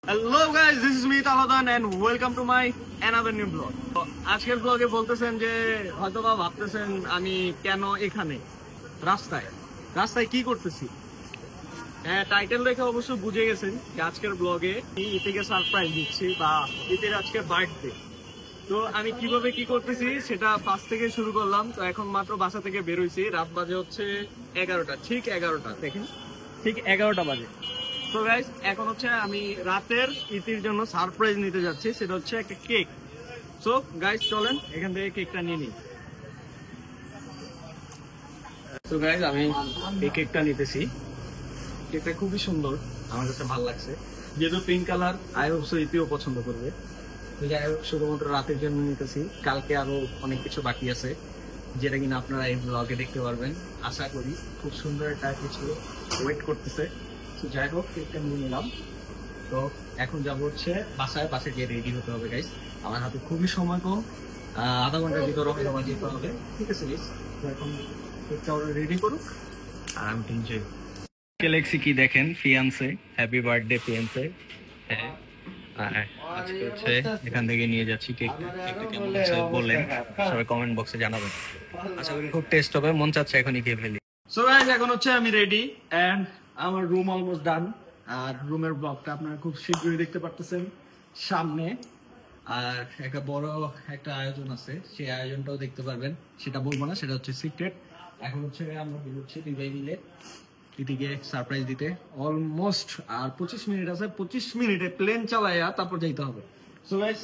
Hello guys, this is me Taladan and welcome to my another new blog. আজকের ব্লগে বলতেছেন যে হয়তোবা ভাবতেছেন আমি কেন এখানে রাস্তায় রাস্তায় কি করতেছি। হ্যাঁ, টাইটেল দেখে অবশ্য বুঝে গেছেন যে আজকের ব্লগে ইতিকে সারপ্রাইজ দিচ্ছি বা ইতির আজকে বার্থডে। তো আমি কিভাবে কি করতেছি সেটা ফার্স্ট থেকে শুরু করলাম। তো এখন মাত্র বাসা থেকে বেরোইছি, রাত বাজে হচ্ছে 11টা, ঠিক 11টা, দেখেন ঠিক 11টা বাজে। তো গাইস, এখন হচ্ছে আমি রাতের ইতির জন্য সারপ্রাইজ নিতে যাচ্ছি, সেটা হচ্ছে একটা কেক। সো গাইস চলেন এখান থেকে কেকটা নিয়ে নিই। তো গাইস, আমি এই কেকটা নিতেছি। কেকটা খুবই সুন্দর, আমার কাছে ভালো লাগছে, যেহেতু pink colour. I hope so ইতিও পছন্দ করবে। যাই হোক, শুধুমাত্র রাতের জন্য নিতেছি, কালকে আরো অনেক কিছু বাকি আছে যেটা কিনা আপনারা এই ব্লগে দেখতে পারবেন। আশা করি খুব সুন্দর একটা কিছু ওয়েট করতেছে। যাই হোক, কেকটা নিয়ে নিলাম। তো এখন যাবো হচ্ছে বাসায় গিয়ে রেডি হতে হবে গাইস। আমার হাতে খুবই সময় কম, আধা ঘন্টার ভিতরে আমার যেতে হবে। ঠিক আছে গাইস, তো এখন কেকটা ওরা রেডি করুক আর আমি এনজয়। লেখছি কি দেখেন, ফিয়ান্সে, হ্যাপি বার্থডে ফিয়ান্সে। হ্যাঁ, আর আজকে হচ্ছে এখান থেকে নিয়ে যাচ্ছি কেকটা। কেকটা কেমন হচ্ছে বললেন, সবাই কমেন্ট বক্সে জানাবেন। আশা করি খুব টেস্ট হবে, মন চাচ্ছে এখনই খেয়ে ফেলি। সো গাইস, এখন হচ্ছে আমি রেডি এন্ড আমার রুম অলমোস্ট ডান। আর রুমের ব্লগটা আপনারা খুব শীঘ্রই দেখতে পারতেছেন সামনে। আর একটা বড় একটা আয়োজন আছে, সেই আয়োজনটাও দেখতে পারবেন। সেটা বলবো না, সেটা হচ্ছে সিক্রেট। এখন হচ্ছে আমরা বেরোচ্ছি দুই মিলে দিদিকে সারপ্রাইজ দিতে। অলমোস্ট আর 25 মিনিট আছে, 25 মিনিটে প্লেন চালাইয়া তারপর যাইতে হবে। So guys,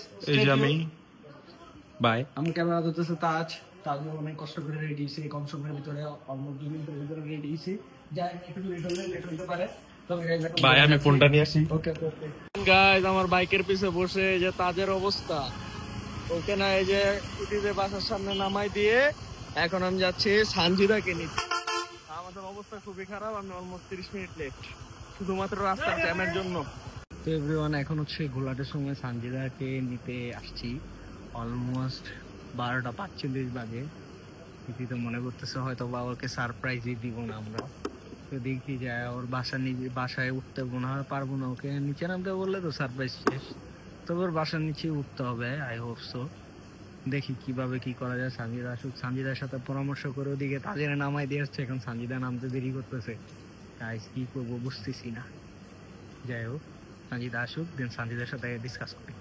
bye. আমার ক্যামেরা ধরতেছে তাজ। তাজ অনেক কষ্ট করে রেডি হয়েছে, কম সময়ের ভিতরে অলমোস্ট 2 মিনিটের ভিতরে রেডি হয়েছি। যাই একটু লেট হতে পারে। ভাই আমি ফোনটা নিয়ে আসি। ওকে ওকে গাইস, আমার বাইকের পিছে বসে যে তাজের অবস্থা, ওকে না এই যে ইতিতে বাসার সামনে নামাই দিয়ে এখন আমি যাচ্ছি সানজিদাকে নিতে। আমাদের অবস্থা খুবই খারাপ, আমি অলমোস্ট 30 মিনিট লেট শুধুমাত্র রাস্তার জ্যামের জন্য। তো এভরিওয়ান, এখন হচ্ছে ঘোলাটের সময় সানজিদাকে নিতে আসছি। অলমোস্ট 12টা 45 বাজে। ইতি তো মনে করতেছে হয়তো বা ওকে সারপ্রাইজই দিব না আমরা। তো দেখি যায় ওর বাসায় উঠতে মনে হয় পারবো না, ওকে নিচে নামতে বললে তো সারপ্রাইজ শেষ। তবে ওর বাসার নিচে উঠতে হবে, আই হোপ সো। দেখি কিভাবে কি করা যায়। সানজিদা আসুক, সানজিদার সাথে পরামর্শ করে ওদিকে তাদের নামাই দিয়ে আসছে। এখন সানজিদা নামতে দেরি করতেছে, গাইস কি করবো বুঝতেছি না। যাই হোক, সানজিদা আসুক, দেন সানজিদার সাথে ডিসকাস করি।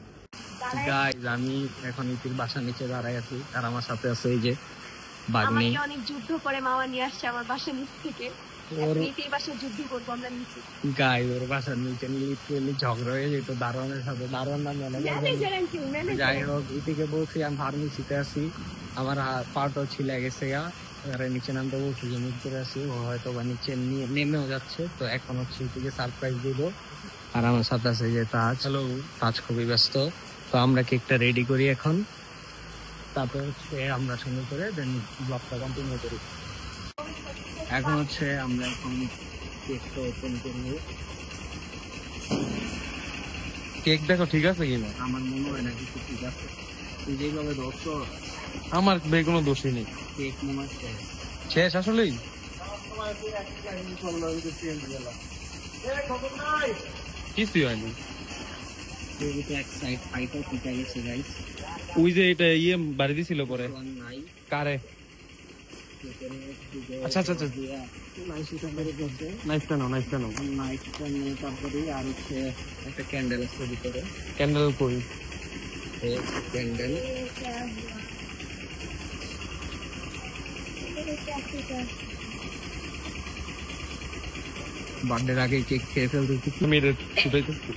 গাইস, আমি এখন ইতির বাসার নিচে দাঁড়াই আছি, আর আমার সাথে আছে এই যে বাগনি। আমাকে অনেক যুদ্ধ করে মামা নিয়ে আসছে আমার বাসার নিচ থেকে। ইতির বাসায় যুদ্ধ করবো আমরা নিচে। গাইস, ওর বাসার নিচে লিটারালি ঝগড়া হয়ে যেত দারোয়ানের সাথে। দারোয়ান নাম জানে। যাই হোক, ইতিকে বলছি আমি ফার্মেসিতে আছি, আমার পাটাও ছিলে গেছে গা। নিচে নামতে বলছি যে মুখ করে আসি, ও হয়তো বা নিচে নেমেও যাচ্ছে। তো এখন হচ্ছে ইতিকে সারপ্রাইজ দিব। আর আমার সাথে আছে যে তাজ। হ্যালো। তাজ খুবই ব্যস্ত। তো আমরা কেকটা রেডি করি এখন, তারপর হচ্ছে আমরা সুন্দর করে দেন ব্লগটা কন্টিনিউ করি। এখন হচ্ছে আমরা এখন কেকটা ওপেন করব। কেক দেখো ঠিক আছে কিনা। আমার মনে হয় না কিছু ঠিক আছে, তুই যেভাবে ধরছ আমার কোনো দোষই নেই। কেক মনে হচ্ছে শেষ আসলেই কিছুই হয়নি। এক সাইড ফাইটার ঠিক আছে গাইস। ওই যে এটা বাড়ি দিছিল পরে নাই কারে। আচ্ছা আচ্ছা আচ্ছা, নাইফটা নাও। নাইটটা নিয়ে তারপরে আর হচ্ছে একটা ক্যান্ডেল আছে ভিতরে। ক্যান্ডেল কই? ক্যান্ডেল বার্থডের আগে কেক খেয়ে ফেলতেছি। আমি এটা ছুটাইতেছি।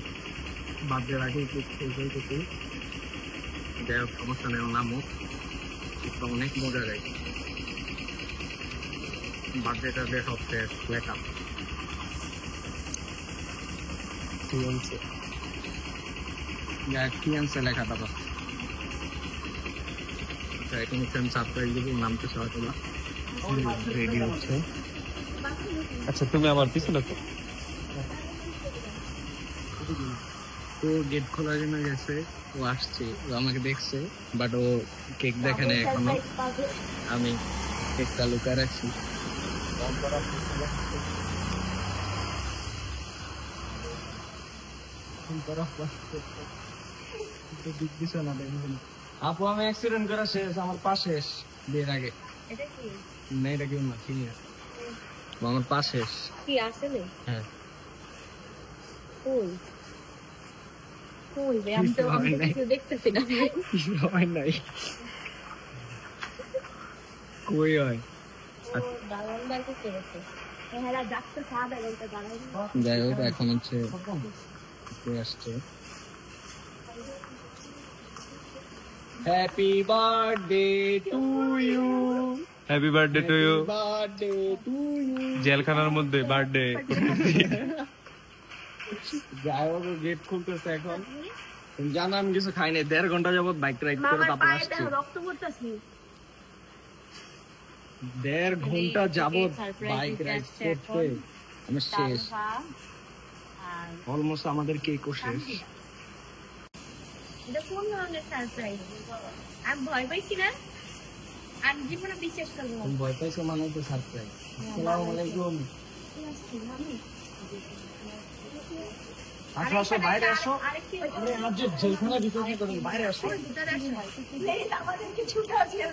বার্থডের আগে কেক খেয়ে ফেলতেছি। যাই হোক, সমস্যা নেই, নামও অনেক মজা যায়। বার্থডেটা বেশ হচ্ছে লেখা ফিয়ান্সে লেখাটা বা এখন হচ্ছে আমি সারপ্রাইজ দেবো, নামতেছে হয়তো না, রেডি হচ্ছে। আচ্ছা, তুমি আমার পিছনে তো। তো গেট খোলার জন্য গেছে, ও আসছে, ও আমাকে দেখছে, বাট ও কেক দেখে না এখনো। আমি কেকটা লুকায় রাখছি। আপু আমি অ্যাক্সিডেন্ট করা শেষ, আমার পা শেষ বিয়ের আগে। এটা কি না এটা কেউ না, ঠিক আছে আমার পা শেষ। কি আসলে হ্যাঁ কই কই রে আমি তো কিছু দেখতেছি না কিছু হয় নাই, কই হয়। দালান বাড়ি করেছে এরা ডাক্তার সাহেব এটা দালান যাই হোক এখন হচ্ছে আসছে happy birthday to you, happy birthday to you. Birthday to you. জেলখানার মধ্যে বার্থডে যাই হোক গেট খুলতেছে এখন। তুমি জানো আমি কিছু খাই নাই, 1.5 ঘন্টা যাবত বাইক রাইড করে মামার তারপর পায়ে আসছি। দেখো রক্ত পড়তেছে 1.5 ঘন্টা যাবত বাইক রাইড করতে আমি শেষ, আর অলমোস্ট আমাদের কেকও শেষ। এটা কোন ধরনের সারপ্রাইজ আমি ভয় পাইছি না আমি জীবনে বিশ্বাস করবো না তুমি ভয় পাইছো মানে তো সারপ্রাইজ। আসসালামু আলাইকুম। আসো আসো বাইরে আসো। আরে আমার যে জেলখানা ভিতরে করেন বাইরে আসো। আমাদেরকে ছুটে আসলে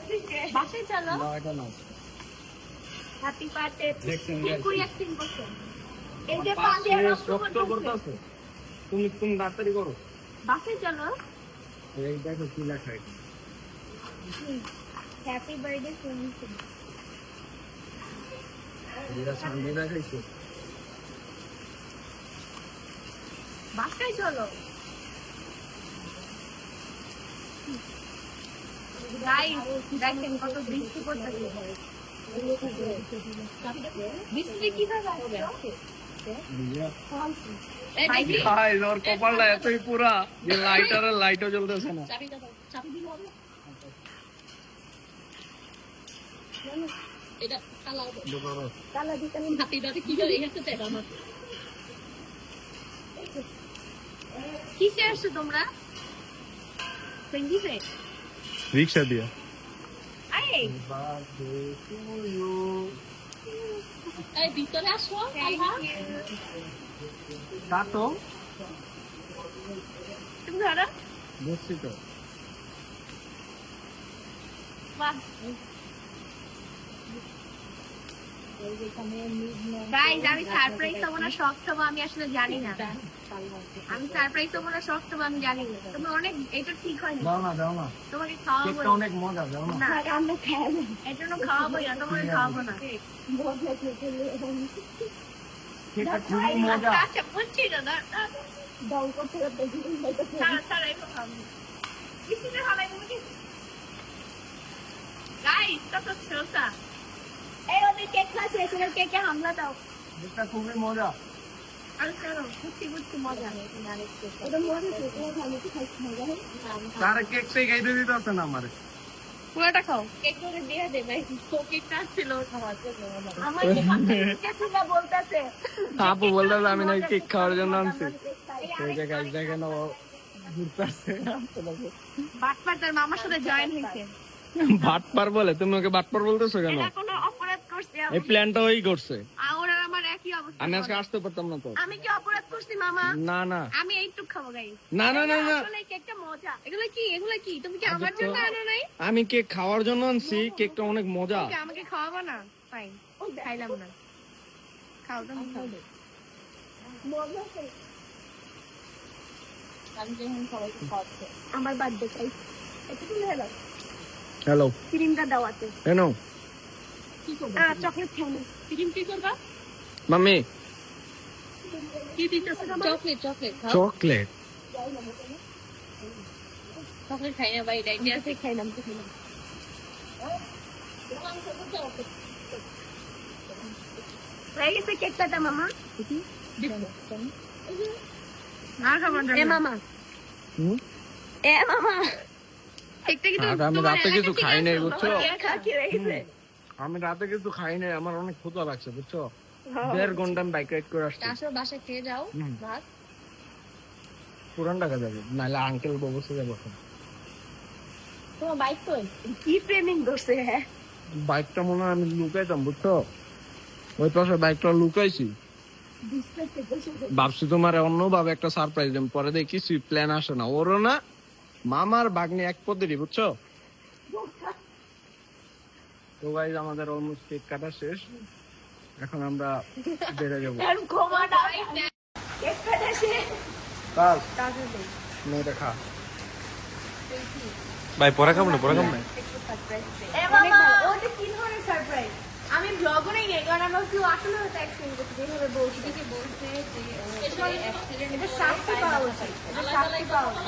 বাসায় চলো না এটা না। হ্যাপি বার্থডে দেখছেন, ঠিক দেখছেন। করে অ্যাকশন করছো এই যে পা দিয়ে রক্ত রক্ত পড়তেছে পড়তেছে। তুমি তুমি তাড়াতাড়ি করো। বাসায় চলো এই দেখো কি লেখা এটা। হ্যাপি বার্থডে সুমিত এটা সামনে দেখাইছো। বাসায় চলো গাইস দেখেন কত বৃষ্টি পড়তেছে বৃষ্টি কিভাবে আসছে হাই ওর কপালটা এতই পুরা যে লাইটারের লাইটও জ্বলতেছে না। কিসে আসছো তোমরা সঙ্গীতে রিক্সা দিয়া। আরে Birthday to you. এই ভিতরে আসো কাটো তুমি ধরো বুঝছি তো। বাহ গাইস আমি সারপ্রাইজ হবো না শখ হবো আমি আসলে জানি না আমি সারপ্রাইজ হবো না শখ হবো আমি জানি না তুমি অনেক এটা ঠিক হয়নি দাও না দাও না, তোমাকে খাওয়াবো কেকটা অনেক মজা, দাও না। না আমরা খাবো এর জন্য খাওয়াবো না তোমাকে খাওয়াবো না কেকটা খুবই মজা। আচ্ছা বুঝছি দাদা দাও করতে করতে সারা সারা একটু খাবো কিসিতে খাবে তুমি কি গাইস কত ছোটা এই ওদের কেক খাচ্ছে এখানে কেকে হামলা দাও কেকটা খুবই মজা। আরে চলো বুঝছি বুঝছি মজা এটা মজা কেক আমি কি খাইছি মজা হয় তার কেকটাই খাইতে দিতে আছে না আমারে। পুরোটা খাও কেক করে দিয়ে দে ভাই তো কেকটা ছিল খাওয়ার জন্য আমার কেক না বলতাছে আপু বলতেছে আমি নাকি কেক খাওয়ার জন্য আনছি। এই যে গাইস দেখেন ও ঘুরতেছে। বাটপার তার মামার সাথে জয়েন হয়েছে বাটপার বলে, তুমি ওকে বাটপার বলতেছো কেন? এটা কোনো অপরাধ করছে এই প্ল্যানটা ওই করছে। আর আমার একই অবস্থা আমি আজকে আসতে পারতাম না তো। আমি কি অপরাধ করছি মামা না না আমি এইটুক খাবো গাইস না না না না, আসলে কেকটা মজা এগুলো কি তুমি কি আমার জন্য আনো নাই আমি কেক খাওয়ার জন্য আনছি, কেকটা অনেক মজা। ওকে আমাকে খাওয়াবো না ফাইন খাইলাম না খাও তুমি খাও আমার বার্থডে খাই এটা তুমি হলো হ্যালো ক্রিমটা দাও আছে কেন চকলেট খাও না ক্রিম কি করবা মাম্মি? কি দিতেছো চকলেট চকলেট চকলেট খাই না ভাই ডাইরিয়া আছে খাইলাম তো খাইলাম হয়ে গেছে কেকটা দাও মামা আর খাবার এ মামা হুম? এ মামা কেকটা কি আর আমি রাতে কিছু খাই নাই বুঝছো, কি হয়ে গেছে আমি রাতে কিছু খাই নাই, আমার অনেক ক্ষুধা লাগছে বুঝছো। 1.5 ঘন্টা আমি বাইক রাইড করে আসছি। আসো বাসায় খেয়ে যাও হুম। ভাত পুরান ঢাকা যাবে নাহলে আঙ্কেল বসে যাবো। তোমার বাইক তো কি ফ্রেমিং করছে হ্যাঁ বাইকটা মনে হয় আমি লুকাইতাম বুঝছো, ওই পাশে বাইকটা লুকাইছি। ভাবছি তোমার অন্যভাবে একটা সারপ্রাইজ দেব, পরে দেখি প্ল্যান আসে না ওরও না মামার ভাগ্নে এক পদেরই, বুঝছো? তো গাইজ আমাদের অলমোস্ট কেক কাটা শেষ, এখন আমরা বেড়ে যাবো। মেয়েটা খা ভাই পরে খাবো না, পরে খাবো না। আমি ব্লগও নেই কারণ আমরা কেউ আসলে হয়তো অ্যাক্সিডেন্ট করতে যেভাবে বলছি এটা শাস্তি পাওয়া উচিত, এটা শাস্তি পাওয়া উচিত।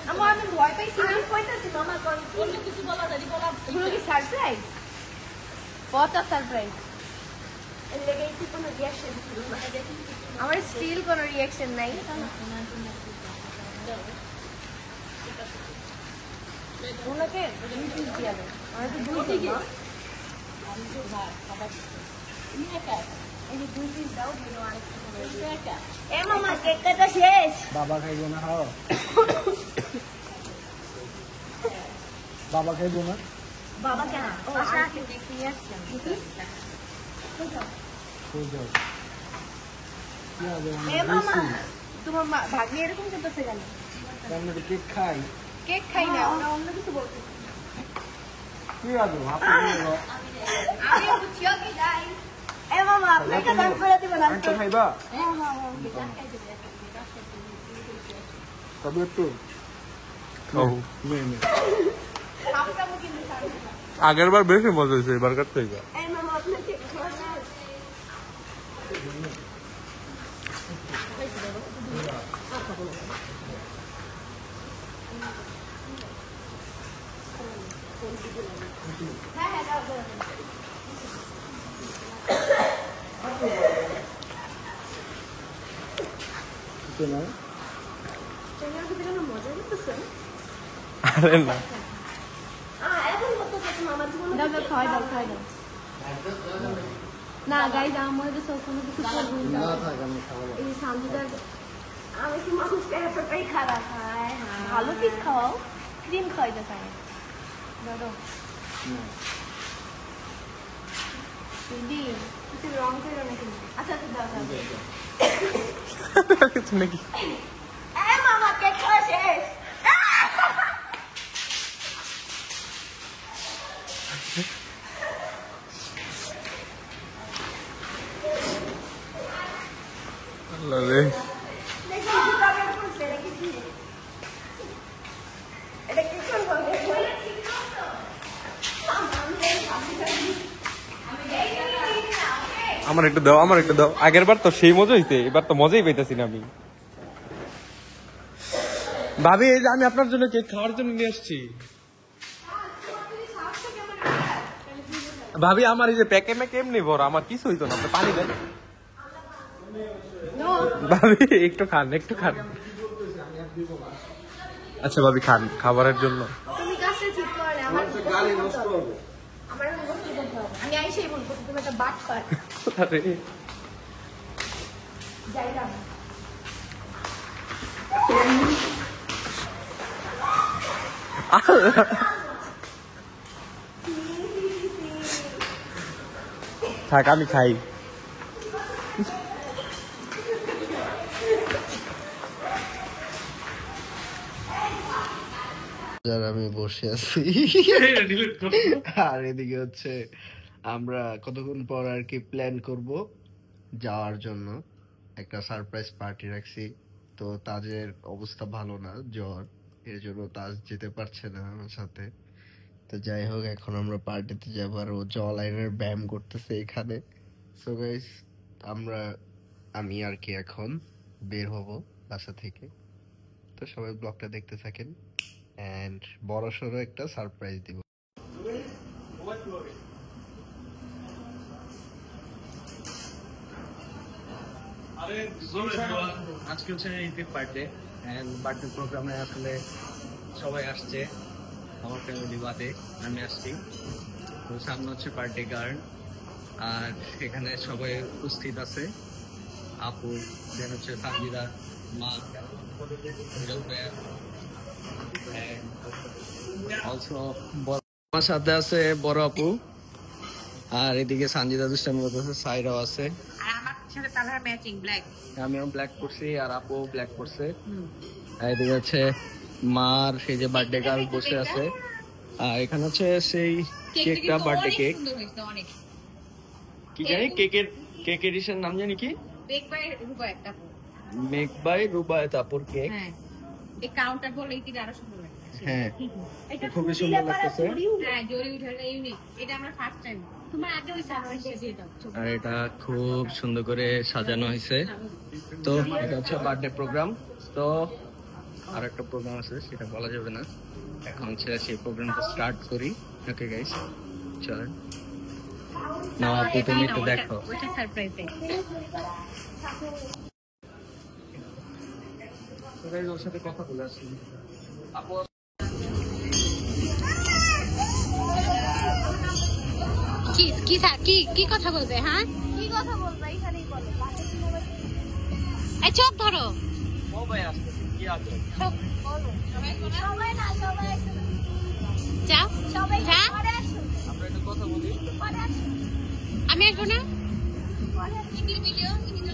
আমি ভয় পাইছি, আমি কইতাছি মামা কোন কিছু বলা যায় এগুলো কি সারপ্রাইজ? কত সারপ্রাইজ, এর লেগে কি কোনো রিঅ্যাকশন ছিল না? আমার স্টিল কোনো রিঅ্যাকশন নাই। ওনাকে দুই পিস দিয়ে দেন, আমার তো দুই পিস না, এই যে দুই পিস দাও, দিলো আরেকটা। এ মামা কেক কাটা শেষ। বাবা খাইবো না? খাও বাবা খাইবো না? বাবা কেন ও আশা আছে কেক নিয়ে আসছেন এ মামা তোমার ভাগ্নে এরকম করতেছে কেন? আমরা তো কেক খাই। কেক খাই না, ওরা অন্য কিছু বলতেছে। কি আছে আমি বুঝিও কি যাই। এ মামা আপনাকে দান করে দিবেন না? তো খাইবা? হ্যাঁ হ্যাঁ হ্যাঁ খাই দেব। তবে একটু খাও। খাবো কিন্তু খাবো। আগের বার বেশি মজা হয়েছে, এবার কাটতে হইবে। এই মামা আপনাকে খাওয়ানো হ্যাঁ হ্যাঁ দাও দাও। কিছু না। চেনার ভিতরে কোনো মজা করতেছে? আরে না, এখন করতেছে তো মামা জীবনে। দাও দাও খাওয়াই দাও খাওয়াই দাও। না গাইজ আমার তো কোনো কিছু করবো না। না থাক, আমি খাবো। এই শান্তিদার আমি কি মানুষকে এতটাই খারাপ হয়? ভালো পিস খাওয়াও, ক্রিম খাওয়াইতে চাই। দাদা দিদি কিছু রং করো না কিন্তু। আচ্ছা আচ্ছা দাও দাও। কিছু নাকি? এ মামা কেক খাওয়া শেষ। আল্লাহ রে, দেখি দুটাকে করছে এটা কি? এটা কি করবো? আমার একটু দাও, আমার একটু দাও। আগের বার তো সেই মজা হইছে, এবার তো মজাই পাইতাছি না আমি। ভাবি এই যে আমি আপনার জন্য কেক খাওয়ার জন্য নিয়ে আসছি। ভাবি আমার এই যে প্যাকে ম্যাকে এমনি ভরা, আমার কিছু হইতো না, আপনি পানি দেন। ভাবি একটু খান, একটু খান। আচ্ছা ভাবি খান, খাবারের জন্য। তুমি কাজটা ঠিক করে না, আমার গালি নষ্ট হবে। আমার নষ্ট করতে হবে। আমি আইসেই বলবো তুমি একটা বাট কর। আরে যাই না। থাক আমি খাই। আমি বসে আছি আর এদিকে হচ্ছে আমরা কতক্ষণ পর আর কি প্ল্যান করব যাওয়ার জন্য, একটা সারপ্রাইজ পার্টি রাখছি। তো তাজের অবস্থা ভালো না, জ্বর, এর জন্য তাজ যেতে পারছে না আমার সাথে। তো যাই হোক, এখন আমরা পার্টিতে যাবো আর ও জল আইনের ব্যায়াম করতেছে এখানে। সো গাইস আমি আর কি এখন বের হব বাসা থেকে। তো সবাই ব্লগটা দেখতে থাকেন এন্ড বড় সড়ো একটা সারপ্রাইজ দিব। আজকে হচ্ছে ইন্টির বার্থডে এন্ড বার্থডে প্রোগ্রামে আসলে সবাই আসছে, আমার ফ্যামিলি বাদে আমি আসছি। তো সামনে হচ্ছে বার্থডে গার্ল, আর এখানে সবাই উপস্থিত আছে। আপু, দেন হচ্ছে সাজিদা মা, অলসো আমার সাথে আছে বড় আপু, আর এদিকে সঞ্জিদা দুষ্টামি করতেছে, সাইরাও আছে, আর আমার সাথে কালার ম্যাচিং ব্ল্যাক। আমিও ব্ল্যাক করছি আর আপু ব্ল্যাক করছে। আর এদিকে হচ্ছে মার সেই যে বার্থডে গার্ল বসে আছে। আর এখানে হচ্ছে সেই কেকটা, বার্থডে কেক অনেক কি জানি, কেক এডিশন নাম জানি কি, বেক বাই রুবাই একটা। মেক বাই রুবায়ত আপুর কেক। হ্যাঁ, এই কাউন্টার বলে এই আরো সুন্দর লাগছে। হ্যাঁ এটা খুবই সুন্দর লাগতেছে। হ্যাঁ, জরি উঠালে ইউনিক। এটা আমরা ফার্স্ট টাইম। তোমার আগে ওই সার্ভিস এটা। আর এটা খুব সুন্দর করে সাজানো হয়েছে। তো এটা হচ্ছে বার্থডে প্রোগ্রাম। তো আর একটা প্রোগ্রাম আছে, সেটা বলা যাবে না এখন। হচ্ছে সেই প্রোগ্রামটা স্টার্ট করি। ওকে গাইস, চলেন। না আপু তুমি একটু দেখো। ওটা সারপ্রাইজ দেই। তো গাইস ওর সাথে কথা বলে আসি। আপু কি কথা বলবে? হ্যাঁ, কি কথা বলবো এখানেই বলো। এই চোখ ধরো। ও ভাই আসতেছে, কি আছে? বলো সবাই না, সবাই একসাথে। যাও সবাই যা। পরে আসো, আমরা একটু কথা বলি। পরে আসো, আমি আসবো না। পরে আসো।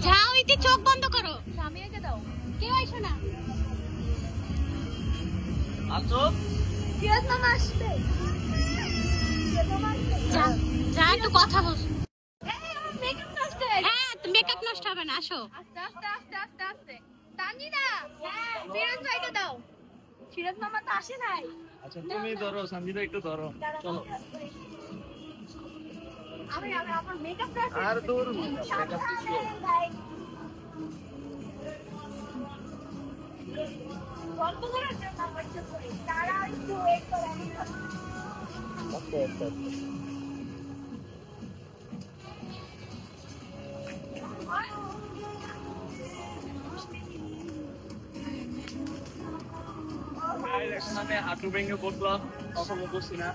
যাও, ইতি চোখ বন্ধ করো। সামিয়াকে দাও। কেউ আইসো না। আসো। ফিরোজ মামা আসবে। ফিরোজ মামা আসবে। যা যা, একটু কথা বল। এই আমার মেকআপ নষ্ট হয়ে গেছে। হ্যাঁ, মেকআপ নষ্ট হবে না, আসো। আস্তে আস্তে আস্তে আস্তে আস্তে। সানজিদা, ফিরোজ ভাইকে দাও। ফিরোজ মামা তো আসে নাই। আচ্ছা তুমি ধরো, সঞ্জিদা একটু ধরো, চলো। আমি আমার মেকআপ নষ্ট। আর দূর সাবধানে ভাই। গল্প করার জন্য আমার তো করি। তারা একটু ওয়েট করে। এখানে হাঁটু ভেঙে বসলাম, কখনো বসি না।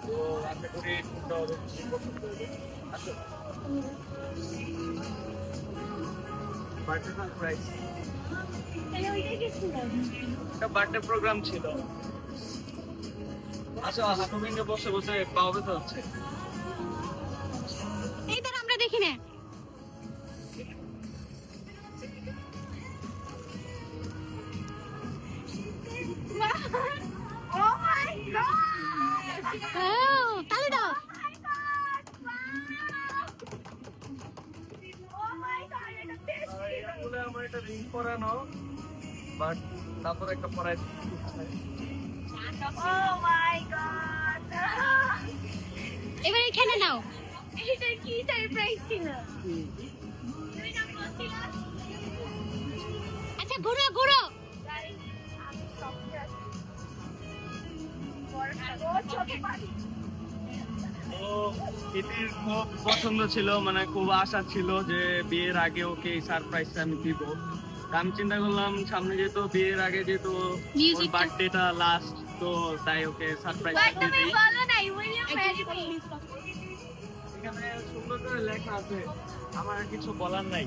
তো আশা করি তোমরা ওদের পছন্দ হবে। আসো। বার্থডে সারপ্রাইজ, তাহলে ওইটাই গেছিলাম। একটা বার্থডে প্রোগ্রাম ছিল। আচ্ছা হাঁটু ভেঙে বসে বসে পাওয়া ব্যথা হচ্ছে। এইবার আমরা দেখি না। Oh my god! তাহলে দাও। Oh my god, এটা best! বলে আমার এটা রিং পরানো, বাট তারপর একটা পরাই দিচ্ছে। Oh my god! এবার এখানে নাও। এটা কি সারপ্রাইজ ছিল? তুমি না বলছিলা? আচ্ছা, ঘুরো ঘুরো। Guys, আমি সবচেয়ে আছি। বড় ছোট পাখি। তো এটির খুব পছন্দ ছিল, মানে খুব আশা ছিল যে বিয়ের আগে ওকে এই সারপ্রাইজটা আমি দিব। তা আমি চিন্তা করলাম সামনে যেহেতু বিয়ের আগে যেহেতু Music টা- বার্থডেটা লাস্ট, তো তাই ওকে সারপ্রাইজ But দিয়ে তুমি দিই। বলো নাই, will you marry me? এখানে সুন্দর করে লেখা আছে, আমার আর কিছু বলার নাই।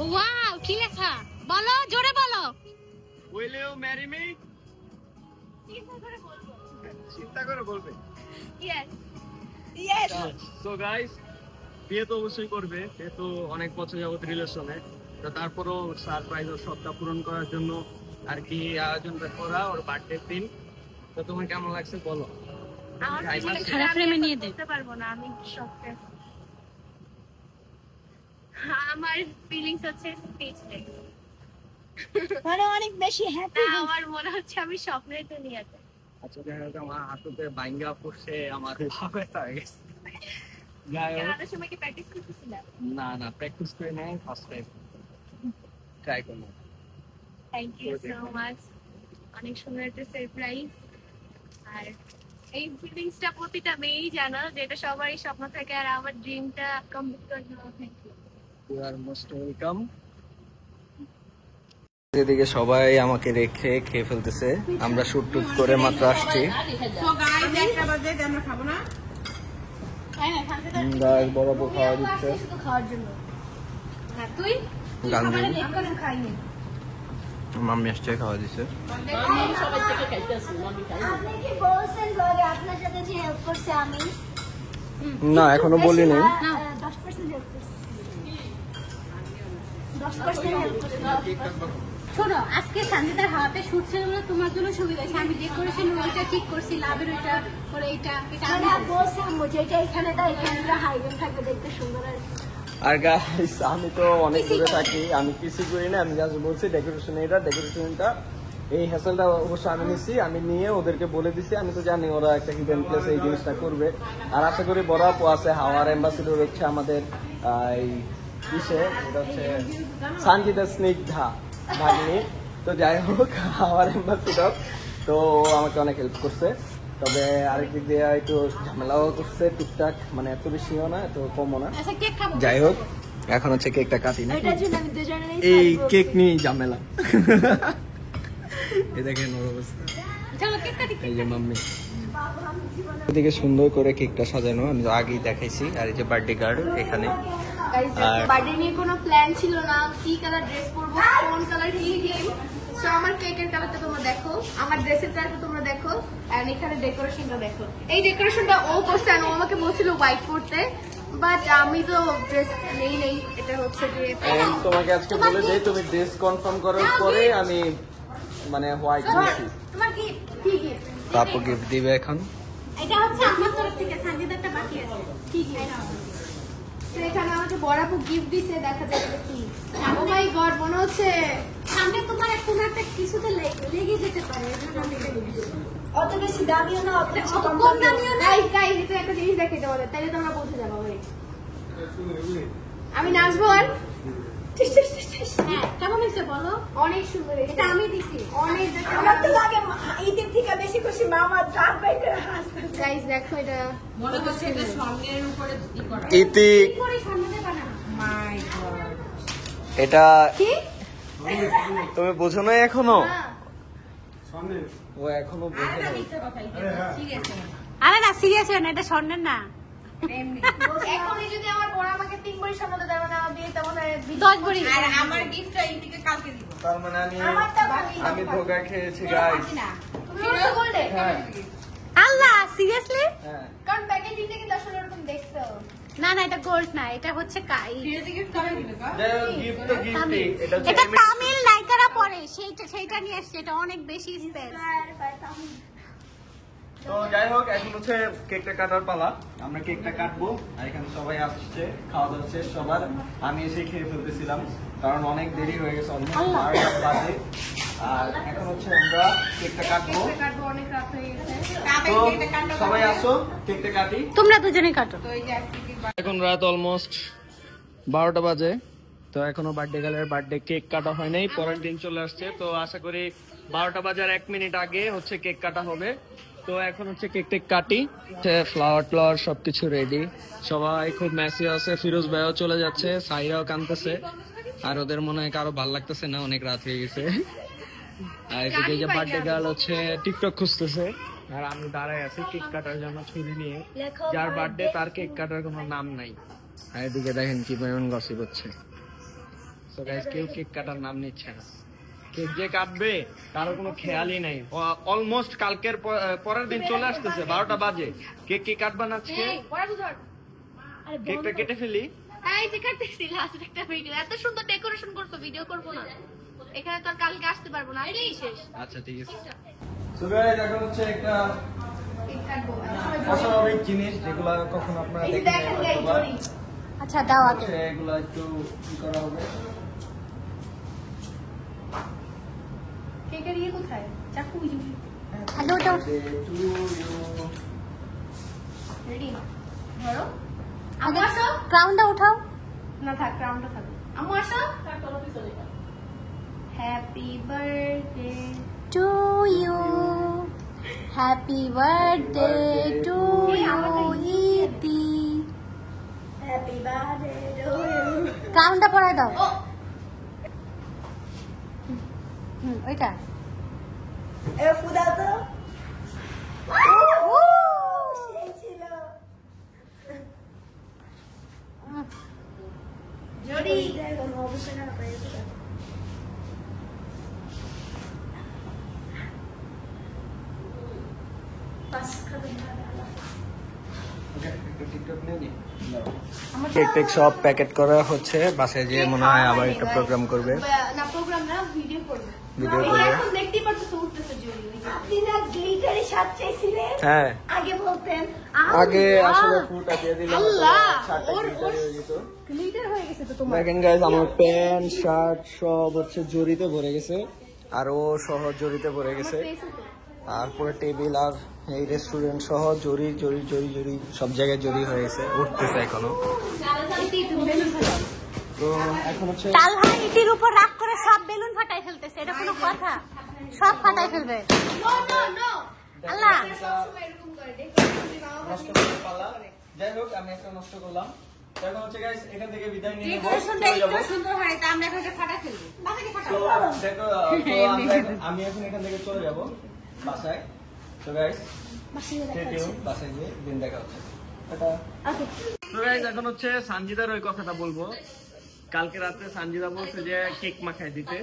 ওয়াও, কি লেখা? বলো, জোরে বলো। Will you marry me? চিন্তা করে বলবো। চিন্তা করে বলবে। Yes. Yes. সো গাইস, বিয়ে তো অবশ্যই করবে, যেহেতু অনেক বছর যাবত রিলেশনে। তো তারপরও সারপ্রাইজ ও শখটা পূরণ করার জন্য আর কি আয়োজনটা করা ওর বার্থডে দিন। তো তোমার কেমন লাগছে বলো? আমার খাই feelings মাছ? খারাপ আমি ফ্রেমে এখন নিয়ে দে। বলতে পারবো না, আমি শকড। আমার ফিলিংস হচ্ছে স্পিচলেস। মানে অনেক বেশি হ্যাপি। আমার মনে হচ্ছে আমি স্বপ্নের দুনিয়াতে। আচ্ছা দেখা যাচ্ছে আমার হাঁটুতে বাইঙ্গা পড়ছে, আমার ব্যথা হয়ে গেছে। যাই হোক, কেনার সময় কি প্র্যাকটিস করতেছিলাম? না না প্র্যাকটিস করে নাই, ফার্স্ট টাইম ট্রাই করলাম। Thank you so much. অনেক সুন্দর একটা সারপ্রাইজ। আর এই ফিলিংসটা প্রতিটা মেয়েই জানো, যেটা সবারই স্বপ্ন থাকে। আর আমার ড্রিমটা কমপ্লিট করে দেওয়া। Thank you. You are most welcome. এদিকে সবাই আমাকে রেখে খেয়ে ফেলতেছে, আমরা শুট টুট করে মাত্র আসছি। গাইস বড় বড় খাওয়া দিচ্ছে, শুধু খাওয়ার জন্য। না তুই গান্ধী খাইনি। মাম্মি আসছে খাওয়া দিছে। আপনি কি বলছেন ব্লগে আপনার সাথে যে হেল্প করছে আমি? না এখনো বলি নাই। 10% হেল্প করছি। 10% হেল্প করছি। শোনো, আজকে সঞ্জিতার হাতে শুট ছিল বলে তোমার জন্য সুবিধা হয়েছে। আমি ডেকোরেশন ওইটা ঠিক করছি, লাভের ওইটা করে এইটা মানে বলছি আম্মু যেটা এখানে দেয় এখানে হাইওয়ে থাকবে দেখতে সুন্দর আর আর গাইস আমি তো অনেক দূরে থাকি, আমি কিছু করি না, আমি জাস্ট বলছি ডেকোরেশনটা এই হ্যাসেলটা অবশ্য আমি নিছি, আমি নিয়ে ওদেরকে বলে দিছি। আমি তো জানি ওরা একটা হিডেন প্লেসে এই জিনিসটা করবে। আর আশা করি বড় আপু আছে, হাওয়ার অ্যাম্বাসিডর হচ্ছে আমাদের এই কিসে, এটা হচ্ছে সঞ্জিতা স্নিগ্ধা ভাগ্নি। তো যাই হোক হাওয়ার অ্যাম্বাসিডর, তো ও আমাকে অনেক হেল্প করছে। তবে আরেক দিক দিয়ে একটু ঝামেলাও করছে টুকটাক, মানে এত বেশিও না এত কমও না। আচ্ছা কেক খাবো। যাই হোক এখন হচ্ছে কেকটা কাটি না, এটার জন্য আমি দুজনেই এই কেক নিয়ে ঝামেলা। এই দেখেন ওর অবস্থা, চলো কেক কাটি। এই যে মাম্মি এদিকে সুন্দর করে কেকটা সাজানো, আমি তো আগেই দেখাইছি। আর এই যে বার্থডে গার্ল এখানে। আর- বার্থডে নিয়ে কোনো প্ল্যান ছিল না, কি কালার ড্রেস পরবো, কোন কালার কি দিই। সো আমার কেকের কালারটা তোমরা দেখো, আমার ড্রেসের কালারটা তোমরা দেখো, এন্ড এখানে ডেকোরেশনটা দেখো। এই ডেকোরেশনটা ও করছে, আর ও আমাকে বলছিল হোয়াইট পরতে, বাট আমি তো ড্রেস নেই। এটা হচ্ছে যে And তোমাকে আজকে বলে দেই, তুমি ড্রেস কনফার্ম করার পরে আমি মানে হোয়াইট দিয়েছি। তোমার কি কি gift? তারপর গিফট দিবে এখন। এটা হচ্ছে আমার তরফ থেকে, সঞ্জিতারটা বাকি আছে। কি gift? তো এখানে আমাকে বড়াপু গিফট দিছে, দেখা যাক এটা কি। ও মাই গড, মনে হচ্ছে সামনে তোমার কোনো একটা কিছুতে লেগে যেতে পারে, এর জন্য আমি এটা দিচ্ছি। অত বেশি দামিও না, অত বেশি অত কম দামিও না। গাইস এটা একটা জিনিস দেখাইতে বলে, তাইলে তোমরা বুঝে যাবো। ওই আমি নাচবো আর হ্যাঁ, কেমন হয়েছে বলো? অনেক সুন্দর এটা এটা আমি দিছি। অনেক আমার তো লাগে ঈদের থেকে বেশি খুশি মামা ডাক বাইতে গাইস দেখো এটা মনে হচ্ছে এটা স্বর্ণের উপরে ই করা। ইতি কি করে সামনে বানানো? মাই গড। এটা কি তুমি বোঝো না এখনো? না ও এখনো বোঝে না। আরে না, সিরিয়াস হয় না, এটা স্বর্ণের না। এখনই যদি আমার বড় আমাকে 3 ভরি সামনে দেয়, মানে আমার বিয়ে তেমন 10 ভরি। আর আমার গিফটটা ইতিকে কালকে দিব। তার মানে আমারটা বাকি আমি ধোকা খেয়েছি গাইস। তুমি ওটা বললে হ্যাঁ আল্লাহ, সিরিয়াসলি? হ্যাঁ কারণ প্যাকেজিংটা কিন্তু আসলে এরকম দেখতে হবে। না না, এটা গোল্ড না, এটা হচ্ছে কাই। ফিরে গিফট কবে দিবে কা? গিফট তো গিফটই, তামিল। এটা হচ্ছে এটা তামিল নায়িকারা পরে, সেইটা নিয়ে আসছে, এটা অনেক বেশি স্পেস। তো যাই হোক এখন হচ্ছে কেকটা কাটার পালা। আমরা কেকটা কাটবো, আর এখানে সবাই আসছে, খাওয়া দাওয়া শেষ সবার। আমি এসে খেয়ে ফেলতেছিলাম কারণ অনেক দেরি হয়ে গেছে, অলমোস্ট 12টা বাজে। আর এখন হচ্ছে আমরা কেকটা কাটবো। কাটবো, অনেক রাত হয়ে গেছে। তো সবাই আসো কেকটা কাটি। তোমরা দুজনেই কাটো। তো এই যে আজকে কি এখন রাত অলমোস্ট 12টা বাজে। তো এখনো বার্থডে গার্লের বার্থডে কেক কাটা হয় নাই, পরের দিন চলে আসছে। তো আশা করি 12টা বাজার 1 মিনিট আগে হচ্ছে কেক কাটা হবে। তো এখন হচ্ছে কেক টেক কাটি, ফ্লাওয়ার সবকিছু রেডি। সবাই খুব মেসি আছে, ফিরোজ ভাইও চলে যাচ্ছে, সাইরাও কাঁদতেছে। আর ওদের মনে হয় কারো ভালো লাগতেছে না, অনেক রাত হয়ে গেছে। আর এদিকে যে বার্থডে গার্ল হচ্ছে টিকটক খুঁজতেছে, আর আমি দাঁড়ায় আছি কেক কাটার জন্য ছুরি নিয়ে। যার বার্থডে তার কেক কাটার কোনো নাম নাই। আর এদিকে দেখেন কি পরিমাণ গসিপ হচ্ছে। So guys, কেউ কেক কাটার নাম নিচ্ছে না। কেক যে কাটবে তারও কোনো খেয়ালই নাই। অলমোস্ট কালকের পরের দিন চলে আসতেছে, 12টা বাজে। কেক কি কাটবা না আজকে? এই বড় ধর। আরে কেকটা কেটে ফেলি। এই যে কাটতেছি লাস্ট একটা ভিডিও, এত সুন্দর ডেকোরেশন করছো, ভিডিও করবো না। এখানে তো আর কালকে আসতে পারবো না, আজকেই শেষ। আচ্ছা ঠিক আছে। So guys, এখন হচ্ছে একটা কেক কাটবো। অস্বাভাবিক জিনিস যেগুলো কখনো আপনারা এই যে দেখেন দেখেন নাই গাইস হয়তোবা। জড়ি। আচ্ছা দাও আগে। হচ্ছে এগুলো একটু কি করা হবে। কেকের ইয়ে কোথায়? চাকু বুঝি। আগে ওটা রেডি? ধরো। আগে আম্মু আসো। ক্রাউনটা উঠাও। না থাক, ক্রাউনটা থাক। আম্মু আসো। Happy birthday to you, happy birthday to you Iti. Happy birthday to you. ক্রাউনটা পরায় দাও। ও ওইটা এ ফুদা তো। সেই ছিল। জড়ি। কেক টেক সব প্যাকেট করা হচ্ছে, বাসায় যে মনে হয় আবার একটা প্রোগ্রাম করবে, না প্রোগ্রাম না, ভিডিও করবে। ভিডিও এই করবে। এখন দেখতেই পারতেছো উঠতেছে জুড়ি। আপনি না গ্লিটারি শার্ট চাইছিলেন? হ্যাঁ আগে বলতেন। আগে আসলে ফুটা দিয়ে দিলে আল্লাহ, শার্টটা ওর glitter হয়ে যেত। গ্লিটার হয়ে গেছে তো তোমার। দেখেন গাইজ, আমার প্যান্ট শার্ট সব হচ্ছে জরিতে ভরে গেছে, আর ও সহ জরিতে ভরে গেছে, আর পুরো টেবিল আর এই রেস্টুরেন্ট সহ জরি জরি জরি জরি সব জায়গায় জরি হয়ে গেছে, উঠতেছে এখনো। তো এখন হচ্ছে তালহা ইটির উপর রাগ করে সব বেলুন ফাটাই ফেলতেছে, এটা কোনো কথা? সব ফাটাই ফেলবে। নো নো নো, আল্লাহ এরকম করে নষ্ট করতে পারলাম। যাই হোক, আমি একটা নষ্ট করলাম। তো এখন হচ্ছে গাইজ, এখান থেকে বিদায় নিয়ে নেবো, ডেকোরেশনটা চলে যাবো। একটু সুন্দর হয়, তা আমরা এখন ফাটা ফেলবো। বাসাকে ফাটা তো দেখো, আমি এখন এখান থেকে চলে যাব বাসায়। তো গাইজ, বাসায় গিয়ে দিন দেখা হচ্ছে। টাটা। তো গাইজ, এখন হচ্ছে সানজিদার ওই কথাটা বলবো। কালকে রাতে সানজিদা বলছে যে কেক মাখাই দিতে,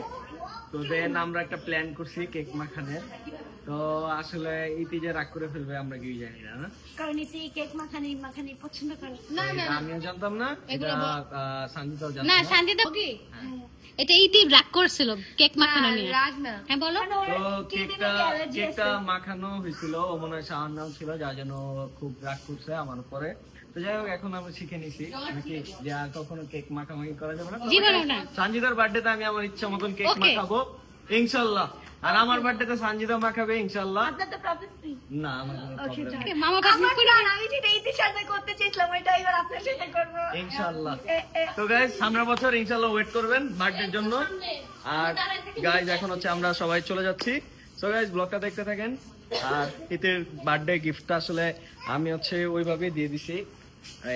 তো দেন আমরা একটা প্ল্যান করছি কেক মাখানের। তো আসলে ইতি যে রাগ করে ফেলবে আমরা কি জানি না, না? কারণ এতে কেক মাখানি মাখানি পছন্দ করে এটা আমিও জানতাম না, এটা সানজিদাও জানতো না। না। শান্তিদা এটা ইতি রাগ করছিল কেক মাখানো নিয়ে। রাগ না। হ্যাঁ বলো। তো কেকটা মাখানো হয়েছিল, ও মনে হয় শাওয়ার নাম ছিল, যার জন্য ও খুব রাগ করছে আমার উপরে। তো যাই হোক, এখন আমি শিখে নিছি নাকি যে আর কখনো কেক মাখামাখি করা যাবে না। জীবনেও না। সানজিদার বার্থডেতে আমি আমার ইচ্ছা মতন কেক Okay. মাখাবো ইনশাল্লাহ, আর আমার বার্থডেতে সানজিদা মাখাবে ইনশাল্লাহ। আপনার তো প্রবলেম নেই। না, আমার কোনো problem নেই। মামা বাবা আমার প্ল্যান, আমি যেটা ইতির সাথে করতে চেয়েছিলাম ওইটা এবার আপনার সাথে করবো। ইনশাল্লাহ। তো গাইজ, সামনের বছর ইনশাল্লাহ ওয়েট করবেন বার্থডের জন্য। আর গাইজ, এখন হচ্ছে আমরা সবাই চলে যাচ্ছি। সো গাইজ, ব্লগটা দেখতে থাকেন। আর ঈদের বার্থডে গিফটটা আসলে আমি হচ্ছে ওইভাবে দিয়ে দিছি,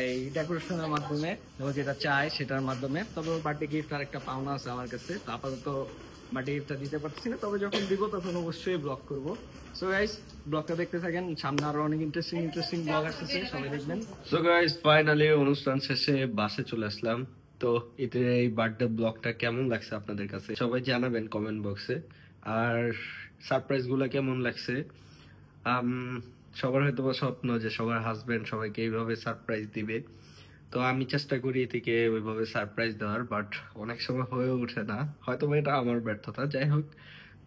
এই ডেকোরেশনের মাধ্যমে, ও যেটা চায় সেটার মাধ্যমে। তবে বার্থডে গিফট আর একটা পাওনা আছে আমার কাছে, তো আপাতত বার্থডে গিফটটা দিতে পারছি না, তবে যখন দিব তখন অবশ্যই ব্লগ করবো। সো গাইজ, ব্লগটা দেখতে থাকেন, সামনে আরো অনেক ইন্টারেস্টিং ব্লগ আসতেছে, সবাই দেখবেন। সো গাইজ, ফাইনালি অনুষ্ঠান শেষে বাসে চলে আসলাম। তো এতে এই বার্থডে ব্লগটা কেমন লাগছে আপনাদের কাছে সবাই জানাবেন কমেন্ট বক্সে। আর সারপ্রাইজ গুলো কেমন লাগছে, সবার হয়তো স্বপ্ন যে সবার হাজবেন্ড সবাইকে এইভাবে সারপ্রাইজ দিবে। তো আমি চেষ্টা করি থেকে ওইভাবে সারপ্রাইজ দেওয়ার, বাট অনেক সময় হয়ে ওঠে না, হয়তো এটা আমার ব্যর্থতা। যাই হোক,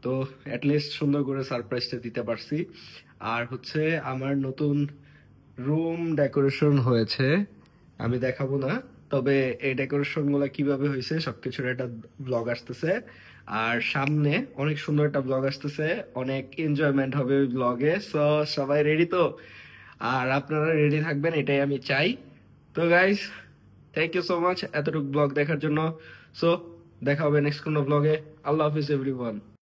তো অ্যাটলিস্ট সুন্দর করে সারপ্রাইজটা দিতে পারছি। আর হচ্ছে আমার নতুন রুম ডেকোরেশন হয়েছে, আমি দেখাবো না, তবে এই ডেকোরেশন গুলা কিভাবে হয়েছে সবকিছুর একটা ব্লগ আসতেছে। আর সামনে অনেক সুন্দর একটা ব্লগ আসতেছে, অনেক এনজয়মেন্ট হবে ওই ব্লগে। সো সবাই রেডি তো? আর আপনারা রেডি থাকবেন, এটাই আমি চাই। তো guys, thank you so much এতটুকু ব্লগ দেখার জন্য। সো দেখা হবে নেক্সট কোনো ব্লগে। আল্লাহ হাফিজ এভরিওয়ান।